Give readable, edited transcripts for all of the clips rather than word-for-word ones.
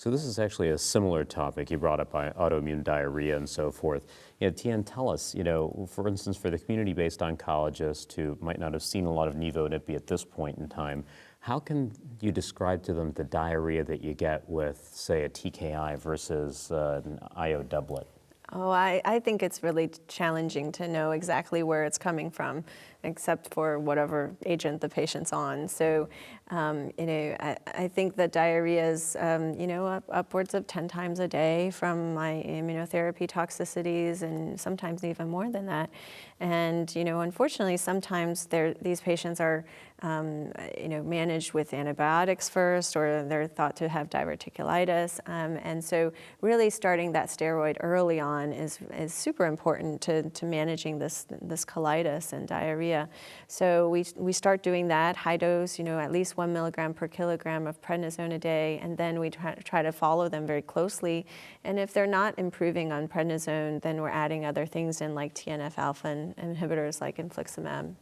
So this is actually a similar topic. You brought up autoimmune diarrhea and so forth. Tian, tell us, for instance, for the community-based oncologist who might not have seen a lot of nivo/ipi at this point in time, how can you describe to them the diarrhea that you get with, say, a TKI versus an IO doublet? Oh, I think it's really challenging to know exactly where it's coming from, except for whatever agent the patient's on. So, I think that diarrhea is, upwards of 10 times a day from my immunotherapy toxicities, and sometimes even more than that. And, unfortunately, sometimes these patients are, managed with antibiotics first, or they're thought to have diverticulitis. And so really starting that steroid early on is super important to managing this colitis and diarrhea. So we start doing that high dose, at least 1 milligram per kilogram of prednisone a day, and then we try to follow them very closely. And if they're not improving on prednisone, then we're adding other things in, like TNF-alpha inhibitors like infliximab.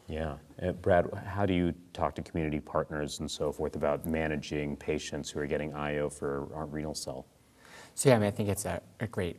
Yeah. Brad, how do you talk to community partners and so forth about managing patients who are getting IO for renal cell? So yeah, I think it's a great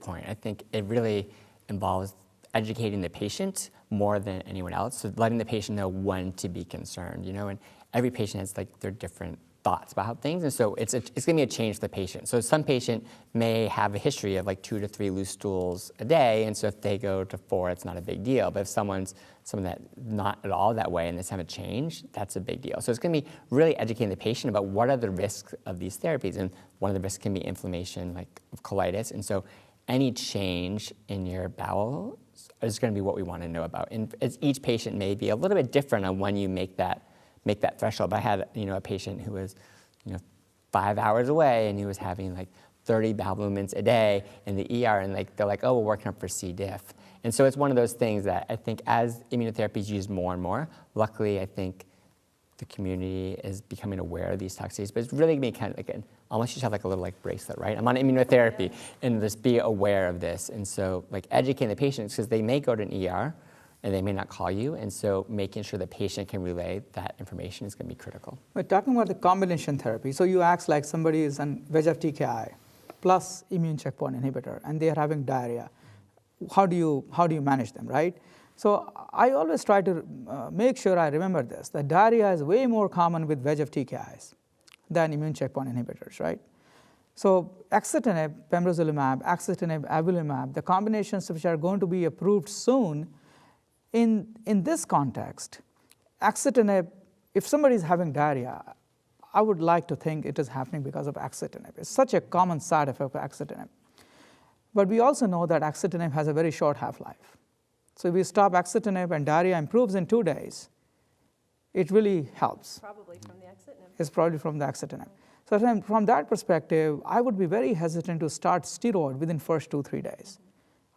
point. I think it really involves educating the patient more than anyone else, so letting the patient know when to be concerned, and every patient has their different thoughts about things, and so it's going to be a change for the patient. So some patient may have a history of 2 to 3 loose stools a day, and so if they go to 4, it's not a big deal. But if someone that not at all that way and this haven't changed, that's a big deal. So it's going to be really educating the patient about what are the risks of these therapies, and one of the risks can be inflammation, of colitis, and so any change in your bowel is going to be what we want to know about. And each patient may be a little bit different on when you make that threshold. But I had a patient who was 5 hours away, and he was having 30 bowel movements a day in the ER, and they're oh, we're working up for C. diff. And so it's one of those things that I think as immunotherapy is used more and more, luckily I think the community is becoming aware of these toxicities. But it's really going to be kind of almost you should have a little bracelet, right? I'm on immunotherapy, and just be aware of this. And so educating the patients, because they may go to an ER and they may not call you, and so making sure the patient can relay that information is going to be critical. We're talking about the combination therapy. So you ask somebody is on VEGF TKI plus immune checkpoint inhibitor, and they are having diarrhea. How do you manage them, right? So I always try to make sure I remember this, that diarrhea is way more common with VEGF TKIs than immune checkpoint inhibitors, right? So axitinib, pembrolizumab, axitinib, avelumab, the combinations which are going to be approved soon, in this context, axitinib, if somebody is having diarrhea, I would like to think it is happening because of axitinib. It's such a common side effect of axitinib. But we also know that axitinib has a very short half-life. So if we stop axitinib and diarrhea improves in 2 days, it really helps. Probably from the axitinib. It's probably from the axitinib. So from that perspective, I would be very hesitant to start steroid within first 2-3 days.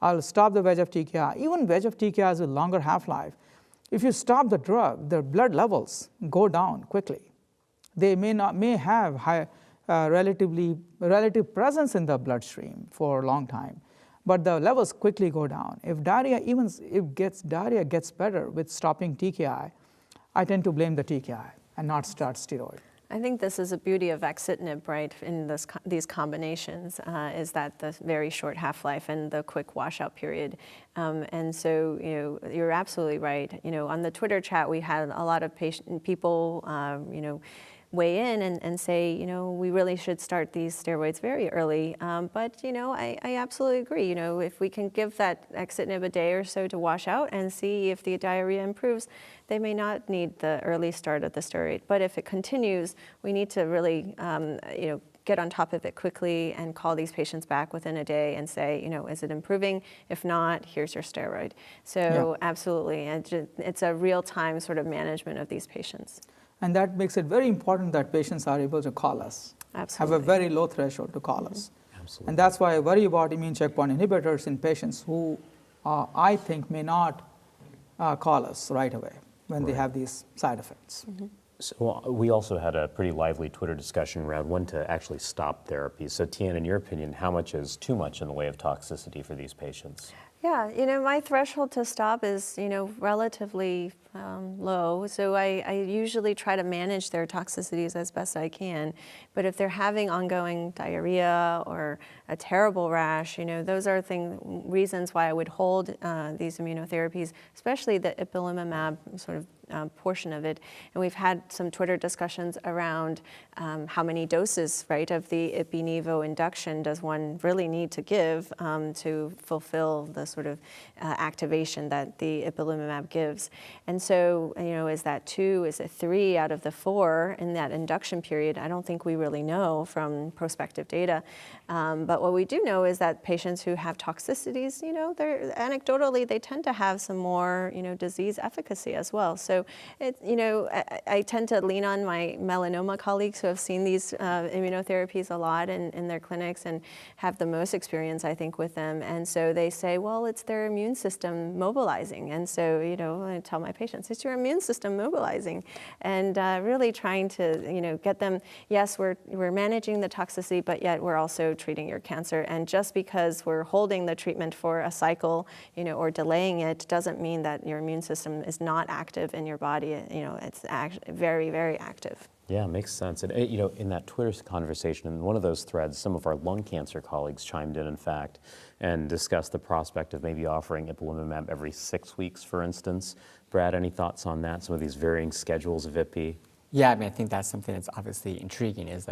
I'll stop the VEGF TKI. Even VEGF TKIs with longer half-life, if you stop the drug, their blood levels go down quickly. They may have high relative presence in the bloodstream for a long time, but the levels quickly go down. If diarrhea gets better with stopping TKI, I tend to blame the TKI and not start steroid. I think this is a beauty of axitinib, right, in these combinations, is that the very short half-life and the quick washout period. And so, you're absolutely right. On the Twitter chat, we had a lot of people, weigh in and say, we really should start these steroids very early. But, I absolutely agree. If we can give that axitinib a day or so to wash out and see if the diarrhea improves, they may not need the early start of the steroid. But if it continues, we need to really, get on top of it quickly and call these patients back within a day and say, is it improving? If not, here's your steroid. So absolutely, it's a real-time sort of management of these patients. And that makes it very important that patients are able to call us. Absolutely. Have a very low threshold to call us. Absolutely. And that's why I worry about immune checkpoint inhibitors in patients who I think may not call us right away when they have these side effects. Mm-hmm. So we also had a pretty lively Twitter discussion around when to actually stop therapy. So Tian, in your opinion, how much is too much in the way of toxicity for these patients? Yeah, my threshold to stop is, relatively low. So I usually try to manage their toxicities as best I can. But if they're having ongoing diarrhea or a terrible rash, those are reasons why I would hold these immunotherapies, especially the ipilimumab sort of portion of it. And we've had some Twitter discussions around how many doses, right, of the ipi-nivo induction does one really need to give to fulfill the sort of activation that the ipilimumab gives. And so, is that 2, is it 3 out of the 4 in that induction period? I don't think we really know from prospective data. But what we do know is that patients who have toxicities, anecdotally, they tend to have some more, disease efficacy as well. So, I tend to lean on my melanoma colleagues who have seen these immunotherapies a lot in their clinics and have the most experience, I think, with them. And so they say, well, it's their immune system mobilizing. And so, I tell my patients, it's your immune system mobilizing. And really trying to, get them, yes, we're managing the toxicity, but yet we're also treating your cancer. And just because we're holding the treatment for a cycle, or delaying it, doesn't mean that your immune system is not active in your body. It's very, very active. Yeah, makes sense. And in that Twitter conversation, in one of those threads, some of our lung cancer colleagues chimed in fact, and discussed the prospect of maybe offering ipilimumab every 6 weeks, for instance. Brad, any thoughts on that? Some of these varying schedules of IPI? Yeah, I think that's something that's obviously intriguing. Is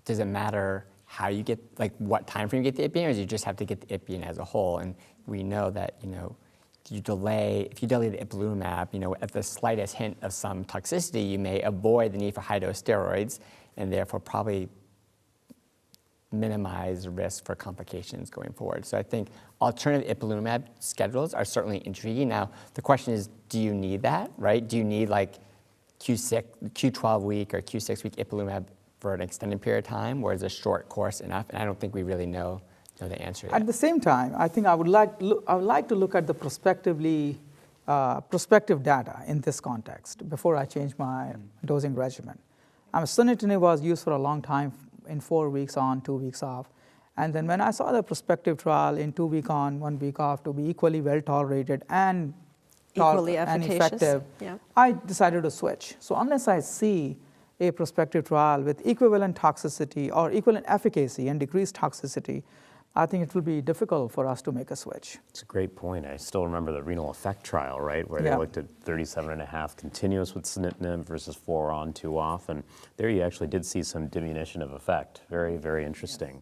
does it matter how you get, what time frame you get the IPI, or do you just have to get the IPI as a whole? And we know that if you delay the ipilimumab, at the slightest hint of some toxicity, you may avoid the need for high-dose steroids and therefore probably minimize risk for complications going forward. So I think alternative ipilimumab schedules are certainly intriguing. Now, the question is, do you need that, right? Do you need Q12 week or Q6 week ipilimumab for an extended period of time, or is a short course enough? And I don't think we really know the answer yet. At the same time, I think I would like to look at the prospective data in this context before I change my dosing regimen. Sunitinib was used for a long time in 4 weeks on, 2 weeks off. And then when I saw the prospective trial in 2 week on, 1 week off to be equally well tolerated and equally efficacious, effective, yeah, I decided to switch. So unless I see a prospective trial with equivalent toxicity or equivalent efficacy and decreased toxicity, I think it will be difficult for us to make a switch. It's a great point. I still remember the renal effect trial, right, where they looked at 37.5 continuous with sunitinib versus 4 on, 2 off, and there you actually did see some diminution of effect. Very, very interesting.